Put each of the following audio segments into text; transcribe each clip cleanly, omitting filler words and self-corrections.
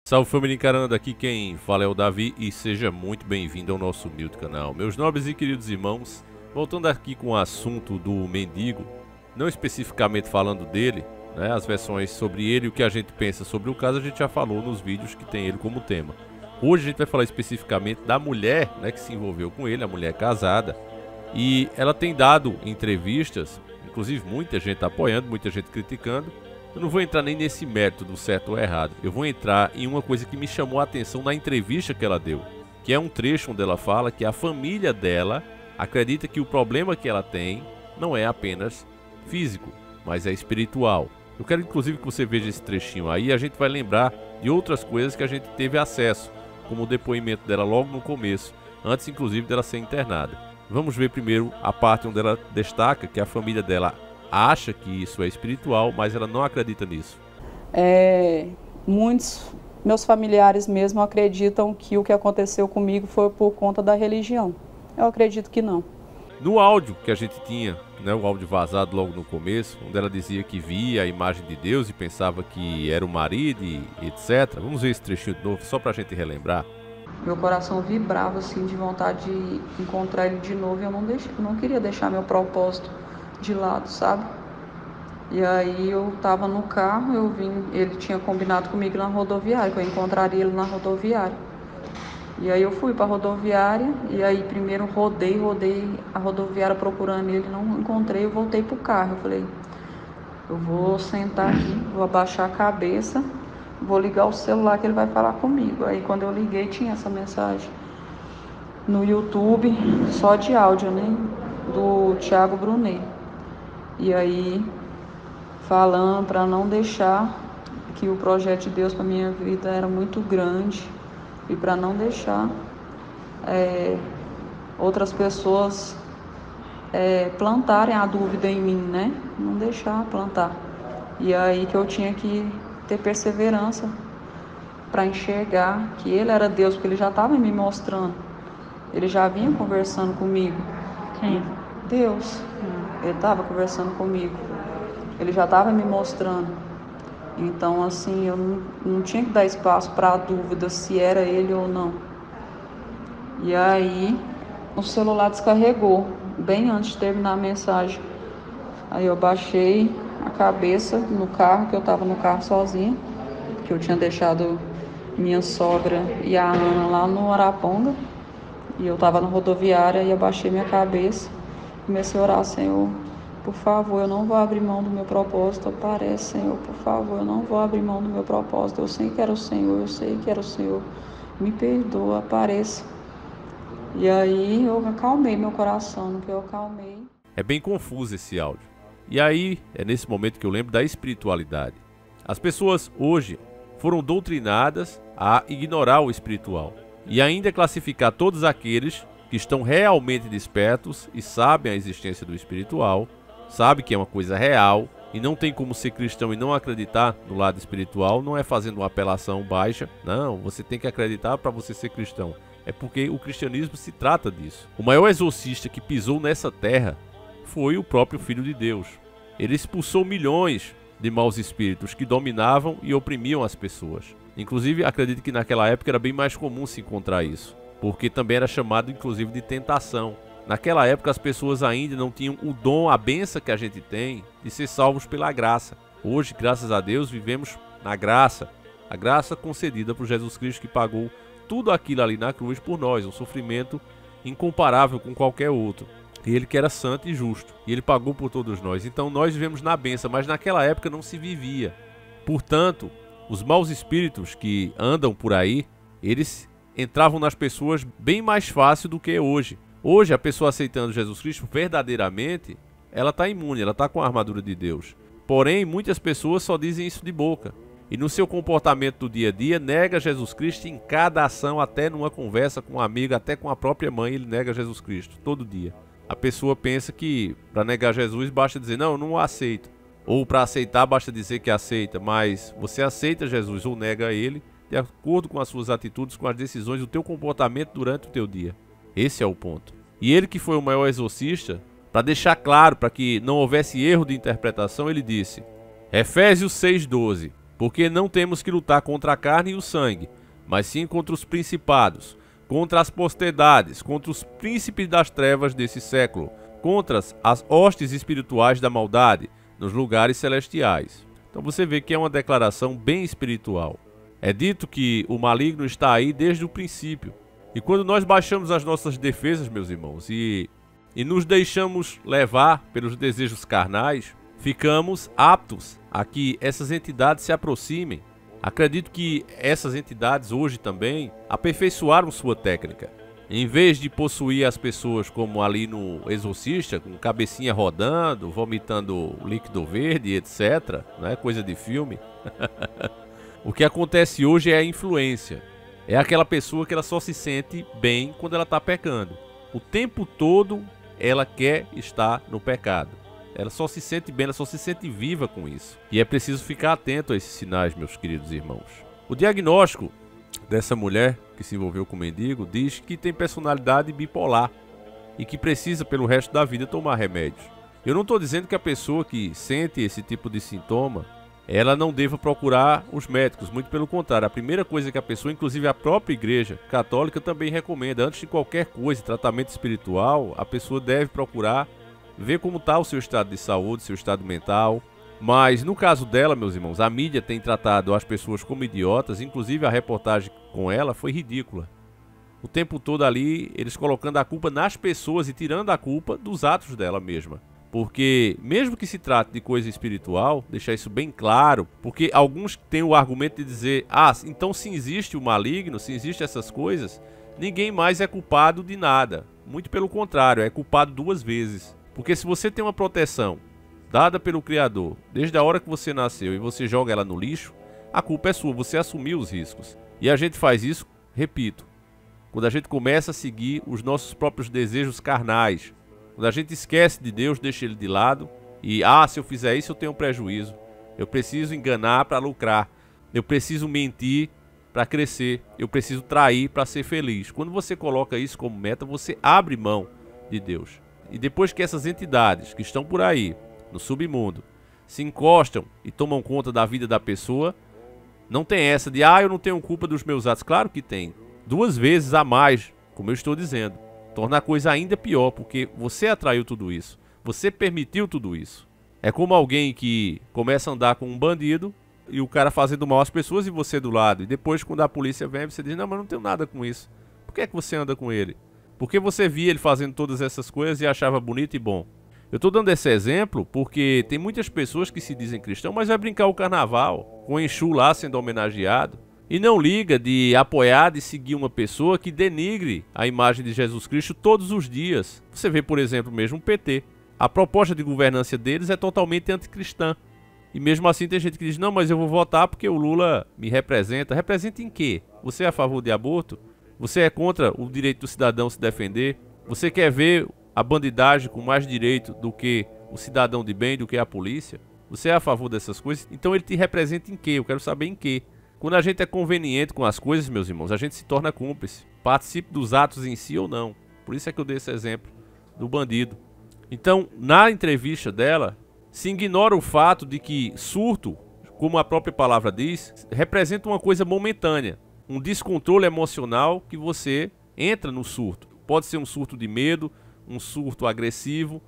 Salve família encarando, aqui quem fala é o Davi e seja muito bem-vindo ao nosso humilde canal. Meus nobres e queridos irmãos, voltando aqui com o assunto do mendigo, não especificamente falando dele, né, as versões sobre ele e o que a gente pensa sobre o caso a gente já falou nos vídeos que tem ele como tema. Hoje a gente vai falar especificamente da mulher, né, que se envolveu com ele, a mulher casada, e ela tem dado entrevistas, inclusive muita gente apoiando, muita gente criticando. Eu não vou entrar nem nesse mérito do certo ou errado. Eu vou entrar em uma coisa que me chamou a atenção na entrevista que ela deu, que é um trecho onde ela fala que a família dela acredita que o problema que ela tem não é apenas físico, mas é espiritual. Eu quero inclusive que você veja esse trechinho aí e a gente vai lembrar de outras coisas que a gente teve acesso, como o depoimento dela logo no começo, antes inclusive dela ser internada. Vamos ver primeiro a parte onde ela destaca que a família dela acha que isso é espiritual, mas ela não acredita nisso. Muitos meus familiares mesmo acreditam que o que aconteceu comigo foi por conta da religião. Eu acredito que não. No áudio que a gente tinha, né, o áudio vazado logo no começo, onde ela dizia que via a imagem de Deus e pensava que era o marido e etc. Vamos ver esse trechinho de novo, só pra gente relembrar. Meu coração vibrava assim de vontade de encontrar ele de novo e eu não queria deixar meu propósito de lado, sabe? E aí eu tava no carro, ele tinha combinado comigo na rodoviária, que eu encontraria ele na rodoviária. E aí eu fui pra rodoviária, e aí primeiro rodei a rodoviária procurando ele, não encontrei, eu voltei pro carro. Eu falei, eu vou sentar aqui, vou abaixar a cabeça, vou ligar o celular que ele vai falar comigo. Aí quando eu liguei tinha essa mensagem no YouTube, só de áudio, né? Do Thiago Brunet. E aí, falando para não deixar, que o projeto de Deus para minha vida era muito grande e para não deixar outras pessoas plantarem a dúvida em mim, né? Não deixar plantar. E aí que eu tinha que ter perseverança para enxergar que ele era Deus, porque ele já estava me mostrando. Ele já vinha conversando comigo. Quem? Deus. Ele estava conversando comigo. Ele já estava me mostrando. Então, assim, eu não tinha que dar espaço para a dúvida se era ele ou não. E aí, o celular descarregou, bem antes de terminar a mensagem. Aí eu baixei a cabeça no carro, que eu estava no carro sozinha, que eu tinha deixado minha sogra e a Ana lá no Araponga. E eu estava na rodoviária e eu baixei minha cabeça. Comecei a orar, Senhor, por favor, eu não vou abrir mão do meu propósito. Aparece, Senhor, por favor, eu não vou abrir mão do meu propósito. Eu sei que era o Senhor, eu sei que era o Senhor. Me perdoa, apareça. E aí eu acalmei meu coração, no que eu acalmei. É bem confuso esse áudio. E aí, é nesse momento que eu lembro da espiritualidade. As pessoas hoje foram doutrinadas a ignorar o espiritual e ainda classificar todos aqueles que estão realmente despertos e sabem a existência do espiritual, sabem que é uma coisa real e não tem como ser cristão e não acreditar no lado espiritual. Não é fazendo uma apelação baixa, não, você tem que acreditar para você ser cristão. É porque o cristianismo se trata disso. O maior exorcista que pisou nessa terra foi o próprio Filho de Deus. Ele expulsou milhões de maus espíritos que dominavam e oprimiam as pessoas. Inclusive, acredito que naquela época era bem mais comum se encontrar isso, porque também era chamado inclusive de tentação. Naquela época as pessoas ainda não tinham o dom, a bênção que a gente tem de ser salvos pela graça. Hoje, graças a Deus, vivemos na graça. A graça concedida por Jesus Cristo, que pagou tudo aquilo ali na cruz por nós, um sofrimento incomparável com qualquer outro. E ele que era santo e justo, e ele pagou por todos nós. Então nós vivemos na bênção, mas naquela época não se vivia. Portanto, os maus espíritos que andam por aí, eles entravam nas pessoas bem mais fácil do que hoje. Hoje, a pessoa aceitando Jesus Cristo verdadeiramente, ela está imune, ela está com a armadura de Deus. Porém, muitas pessoas só dizem isso de boca. E no seu comportamento do dia a dia, nega Jesus Cristo em cada ação, até numa conversa com um amigo, até com a própria mãe, ele nega Jesus Cristo, todo dia. A pessoa pensa que para negar Jesus basta dizer, não, eu não o aceito. Ou para aceitar basta dizer que aceita, mas você aceita Jesus ou nega ele de acordo com as suas atitudes, com as decisões, o teu comportamento durante o teu dia. Esse é o ponto. E ele que foi o maior exorcista, para deixar claro, para que não houvesse erro de interpretação, ele disse, Efésios 6,12, Porque não temos que lutar contra a carne e o sangue, mas sim contra os principados, contra as potestades, contra os príncipes das trevas desse século, contra as hostes espirituais da maldade nos lugares celestiais. Então você vê que é uma declaração bem espiritual. É dito que o maligno está aí desde o princípio. E quando nós baixamos as nossas defesas, meus irmãos, e nos deixamos levar pelos desejos carnais, ficamos aptos a que essas entidades se aproximem. Acredito que essas entidades hoje também aperfeiçoaram sua técnica. Em vez de possuir as pessoas como ali no Exorcista, com cabecinha rodando, vomitando líquido verde, etc., né? Coisa de filme. O que acontece hoje é a influência. É aquela pessoa que ela só se sente bem quando ela está pecando. O tempo todo ela quer estar no pecado. Ela só se sente bem, ela só se sente viva com isso. E é preciso ficar atento a esses sinais, meus queridos irmãos. O diagnóstico dessa mulher que se envolveu com o mendigo diz que tem personalidade bipolar e que precisa pelo resto da vida tomar remédios. Eu não estou dizendo que a pessoa que sente esse tipo de sintoma, ela não deva procurar os médicos, muito pelo contrário. A primeira coisa que a pessoa, inclusive a própria igreja católica também recomenda, antes de qualquer coisa, tratamento espiritual, a pessoa deve procurar ver como está o seu estado de saúde, seu estado mental. Mas no caso dela, meus irmãos, a mídia tem tratado as pessoas como idiotas, inclusive a reportagem com ela foi ridícula. O tempo todo ali, eles colocando a culpa nas pessoas e tirando a culpa dos atos dela mesma. Porque, mesmo que se trate de coisa espiritual, deixar isso bem claro, porque alguns têm o argumento de dizer, então se existe o maligno, se existem essas coisas, ninguém mais é culpado de nada. Muito pelo contrário, é culpado duas vezes. Porque se você tem uma proteção dada pelo Criador, desde a hora que você nasceu, e você joga ela no lixo, a culpa é sua, você assumiu os riscos. E a gente faz isso, repito, quando a gente começa a seguir os nossos próprios desejos carnais. Quando a gente esquece de Deus, deixa Ele de lado e, se eu fizer isso eu tenho um prejuízo. Eu preciso enganar para lucrar. Eu preciso mentir para crescer. Eu preciso trair para ser feliz. Quando você coloca isso como meta, você abre mão de Deus. E depois que essas entidades que estão por aí, no submundo, se encostam e tomam conta da vida da pessoa, não tem essa de, eu não tenho culpa dos meus atos. Claro que tem. 2 vezes a mais, como eu estou dizendo. Torna a coisa ainda pior, porque você atraiu tudo isso. Você permitiu tudo isso. É como alguém que começa a andar com um bandido e o cara fazendo mal às pessoas e você do lado. E depois, quando a polícia vem, você diz, não, mas não tenho nada com isso. Por que é que você anda com ele? Porque você via ele fazendo todas essas coisas e achava bonito e bom. Eu estou dando esse exemplo porque tem muitas pessoas que se dizem cristãos, mas vai brincar o carnaval, com o Exu lá sendo homenageado. E não liga de apoiar, de seguir uma pessoa que denigre a imagem de Jesus Cristo todos os dias. Você vê, por exemplo, mesmo o PT. A proposta de governança deles é totalmente anticristã. E mesmo assim tem gente que diz, não, mas eu vou votar porque o Lula me representa. Representa em quê? Você é a favor de aborto? Você é contra o direito do cidadão se defender? Você quer ver a bandidagem com mais direito do que o cidadão de bem, do que a polícia? Você é a favor dessas coisas? Então ele te representa em quê? Eu quero saber em quê. Quando a gente é conveniente com as coisas, meus irmãos, a gente se torna cúmplice. Participe dos atos em si ou não. Por isso é que eu dei esse exemplo do bandido. Então, na entrevista dela, se ignora o fato de que surto, como a própria palavra diz, representa uma coisa momentânea. Um descontrole emocional que você entra no surto. Pode ser um surto de medo, um surto agressivo,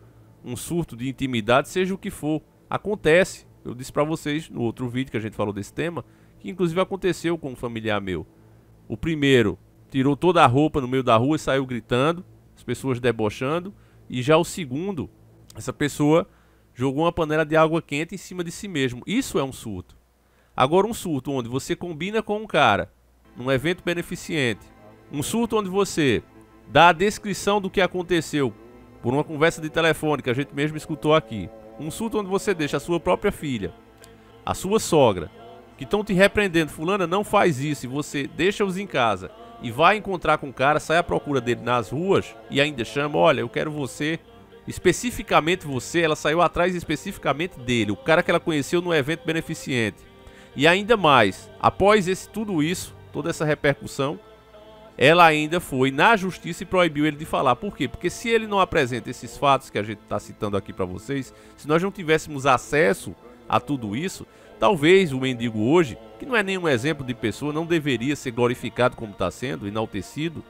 um surto de intimidade, seja o que for. Acontece. Eu disse para vocês no outro vídeo que a gente falou desse tema, que inclusive aconteceu com um familiar meu. O primeiro tirou toda a roupa no meio da rua e saiu gritando, as pessoas debochando. E já o segundo, essa pessoa jogou uma panela de água quente em cima de si mesmo. Isso é um surto. Agora um surto onde você combina com um cara, num evento beneficente. Um surto onde você dá a descrição do que aconteceu por uma conversa de telefone que a gente mesmo escutou aqui. Um surto onde você deixa a sua própria filha, a sua sogra, que estão te repreendendo, fulana, não faz isso, e você deixa-os em casa e vai encontrar com o cara, sai à procura dele nas ruas e ainda chama, olha, eu quero você, especificamente você, ela saiu atrás especificamente dele, o cara que ela conheceu no evento beneficente. E ainda mais, após tudo isso, toda essa repercussão, ela ainda foi na justiça e proibiu ele de falar. Por quê? Porque se ele não apresenta esses fatos que a gente está citando aqui para vocês, se nós não tivéssemos acesso a tudo isso, Talvez o mendigo hoje, que não é nenhum exemplo de pessoa, não deveria ser glorificado como está sendo, enaltecido.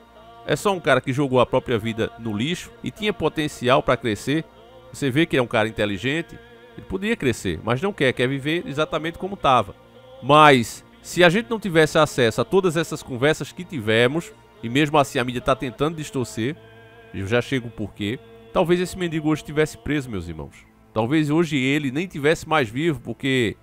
É só um cara que jogou a própria vida no lixo e tinha potencial para crescer. Você vê que é um cara inteligente, ele podia crescer, mas não quer viver exatamente como estava. Mas se a gente não tivesse acesso a todas essas conversas que tivemos, e mesmo assim a mídia está tentando distorcer, eu já chego o porquê, talvez esse mendigo hoje estivesse preso, meus irmãos. Talvez hoje ele nem tivesse mais vivo, porque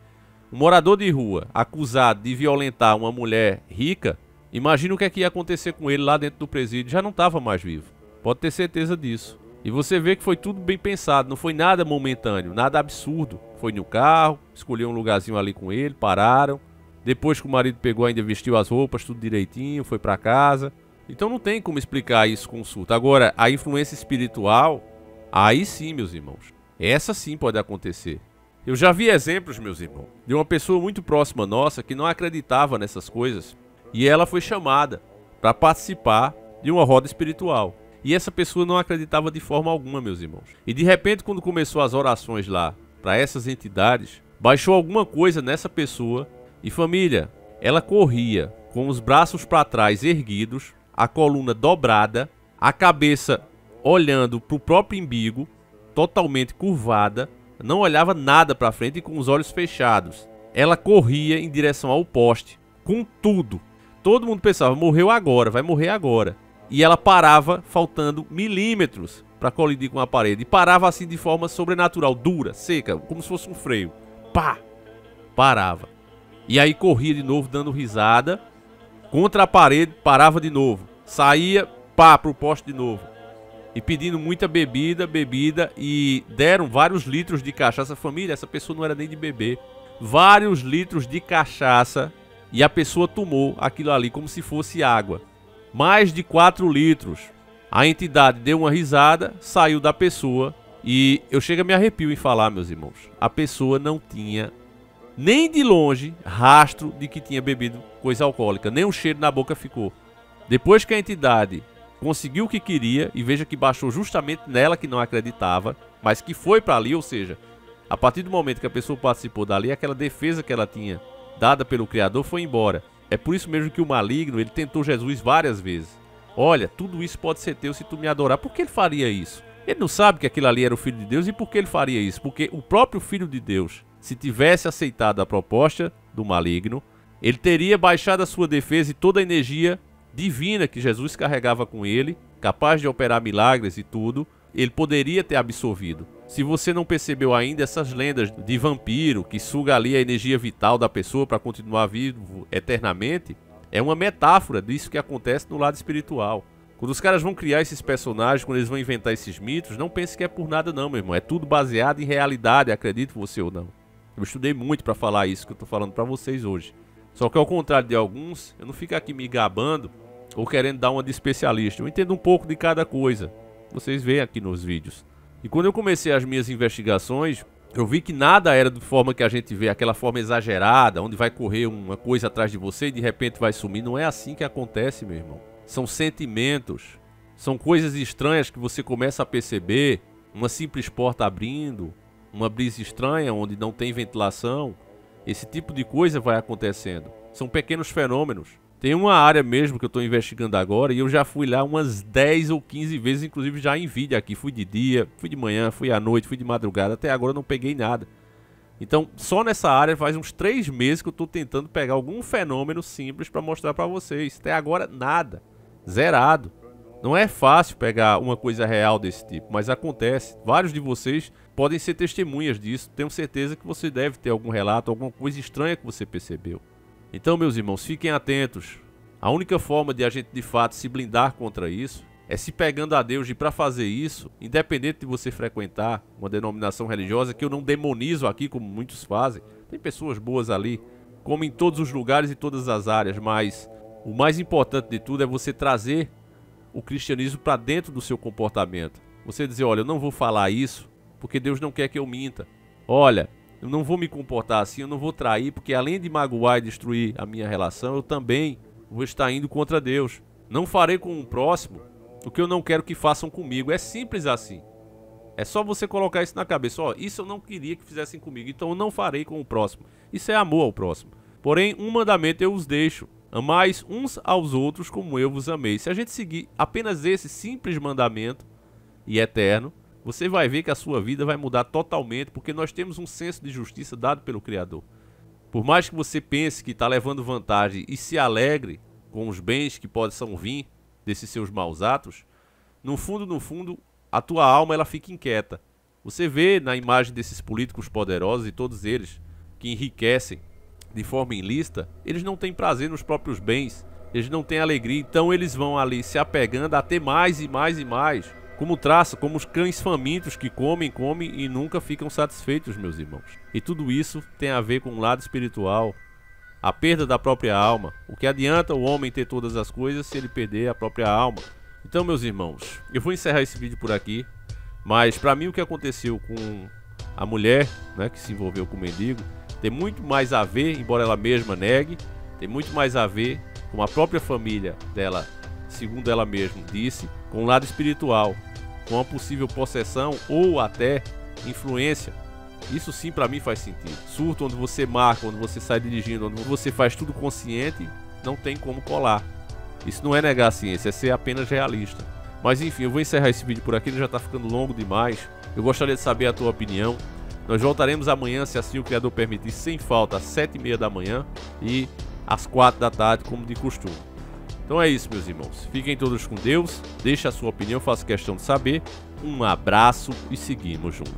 um morador de rua acusado de violentar uma mulher rica, imagina o que é que ia acontecer com ele lá dentro do presídio, já não estava mais vivo. Pode ter certeza disso. E você vê que foi tudo bem pensado, não foi nada momentâneo, nada absurdo. Foi no carro, escolheu um lugarzinho ali com ele, pararam. Depois que o marido pegou, ainda vestiu as roupas, tudo direitinho, foi para casa. Então não tem como explicar isso com surto. Agora, a influência espiritual, aí sim, meus irmãos, essa sim pode acontecer. Eu já vi exemplos, meus irmãos, de uma pessoa muito próxima nossa que não acreditava nessas coisas e ela foi chamada para participar de uma roda espiritual. E essa pessoa não acreditava de forma alguma, meus irmãos. E de repente, quando começou as orações lá para essas entidades, baixou alguma coisa nessa pessoa e, família, ela corria com os braços para trás erguidos, a coluna dobrada, a cabeça olhando para o próprio umbigo, totalmente curvada, não olhava nada para frente e com os olhos fechados. Ela corria em direção ao poste, com tudo. Todo mundo pensava, morreu agora, vai morrer agora. E ela parava, faltando milímetros para colidir com a parede. E parava assim de forma sobrenatural, dura, seca, como se fosse um freio. Pá! Parava. E aí corria de novo, dando risada. Contra a parede, parava de novo. Saía, pá, pro poste de novo. E pedindo muita bebida. E deram vários litros de cachaça. Família, essa pessoa não era nem de beber. Vários litros de cachaça. E a pessoa tomou aquilo ali como se fosse água. Mais de 4 litros. A entidade deu uma risada, saiu da pessoa. E eu chego a me arrepio em falar, meus irmãos. A pessoa não tinha, nem de longe, rastro de que tinha bebido coisa alcoólica. Nem um cheiro na boca ficou. Depois que a entidade conseguiu o que queria, e veja que baixou justamente nela que não acreditava, mas que foi para ali, ou seja, a partir do momento que a pessoa participou dali, aquela defesa que ela tinha dada pelo Criador foi embora. É por isso mesmo que o maligno, ele tentou Jesus várias vezes. Olha, tudo isso pode ser teu se tu me adorar. Por que ele faria isso? Ele não sabe que aquilo ali era o Filho de Deus. E por que ele faria isso? Porque o próprio Filho de Deus, se tivesse aceitado a proposta do maligno, ele teria baixado a sua defesa e toda a energia divina que Jesus carregava com ele, capaz de operar milagres e tudo, ele poderia ter absorvido. Se você não percebeu ainda, essas lendas de vampiro que suga ali a energia vital da pessoa para continuar vivo eternamente, é uma metáfora disso que acontece no lado espiritual. Quando os caras vão criar esses personagens, quando eles vão inventar esses mitos, não pense que é por nada não, meu irmão. É tudo baseado em realidade, acredite você ou não. Eu estudei muito para falar isso que eu estou falando para vocês hoje. Só que ao contrário de alguns, eu não fico aqui me gabando ou querendo dar uma de especialista. Eu entendo um pouco de cada coisa. Vocês veem aqui nos vídeos. E quando eu comecei as minhas investigações, eu vi que nada era de forma que a gente vê, aquela forma exagerada, onde vai correr uma coisa atrás de você e de repente vai sumir. Não é assim que acontece, meu irmão. São sentimentos, são coisas estranhas que você começa a perceber, uma simples porta abrindo, uma brisa estranha onde não tem ventilação. Esse tipo de coisa vai acontecendo. São pequenos fenômenos. Tem uma área mesmo que eu estou investigando agora e eu já fui lá umas 10 ou 15 vezes, inclusive já em vídeo aqui. Fui de dia, fui de manhã, fui à noite, fui de madrugada. Até agora eu não peguei nada. Então, só nessa área faz uns 3 meses que eu estou tentando pegar algum fenômeno simples para mostrar para vocês. Até agora, nada. Zerado. Não é fácil pegar uma coisa real desse tipo, mas acontece. Vários de vocês podem ser testemunhas disso. Tenho certeza que você deve ter algum relato, alguma coisa estranha que você percebeu. Então, meus irmãos, fiquem atentos. A única forma de a gente, de fato, se blindar contra isso é se pegando a Deus. E para fazer isso, independente de você frequentar uma denominação religiosa, que eu não demonizo aqui como muitos fazem, tem pessoas boas ali, como em todos os lugares e todas as áreas, mas o mais importante de tudo é você trazer o cristianismo para dentro do seu comportamento. Você dizer, olha, eu não vou falar isso porque Deus não quer que eu minta. Olha, eu não vou me comportar assim, eu não vou trair, porque além de magoar e destruir a minha relação, eu também vou estar indo contra Deus. Não farei com o próximo o que eu não quero que façam comigo. É simples assim. É só você colocar isso na cabeça. Ó, isso eu não queria que fizessem comigo, então eu não farei com o próximo. Isso é amor ao próximo. Porém, um mandamento eu os deixo: amais uns aos outros como eu vos amei. Se a gente seguir apenas esse simples mandamento e eterno, você vai ver que a sua vida vai mudar totalmente, porque nós temos um senso de justiça dado pelo Criador. Por mais que você pense que está levando vantagem e se alegre com os bens que possam vir desses seus maus atos, no fundo, a tua alma ela fica inquieta. Você vê na imagem desses políticos poderosos e todos eles que enriquecem de forma ilícita, eles não têm prazer nos próprios bens, eles não têm alegria, então eles vão ali se apegando a ter mais e mais e mais, como os cães famintos que comem e nunca ficam satisfeitos, meus irmãos. E tudo isso tem a ver com o lado espiritual, a perda da própria alma. O que adianta o homem ter todas as coisas se ele perder a própria alma? Então, meus irmãos, eu vou encerrar esse vídeo por aqui, mas para mim o que aconteceu com a mulher, né, que se envolveu com o mendigo, tem muito mais a ver, embora ela mesma negue, tem muito mais a ver com a própria família dela, segundo ela mesma disse, com o lado espiritual, com a possível possessão ou até influência. Isso sim para mim faz sentido. Surto onde você marca, onde você sai dirigindo, onde você faz tudo consciente, não tem como colar. Isso não é negar a ciência, é ser apenas realista. Mas enfim, eu vou encerrar esse vídeo por aqui, ele já está ficando longo demais. Eu gostaria de saber a tua opinião. Nós voltaremos amanhã, se assim o Criador permitir, sem falta, às 7h30 da manhã e às 4 da tarde, como de costume. Então é isso, meus irmãos. Fiquem todos com Deus, deixe a sua opinião, faço questão de saber. Um abraço e seguimos juntos.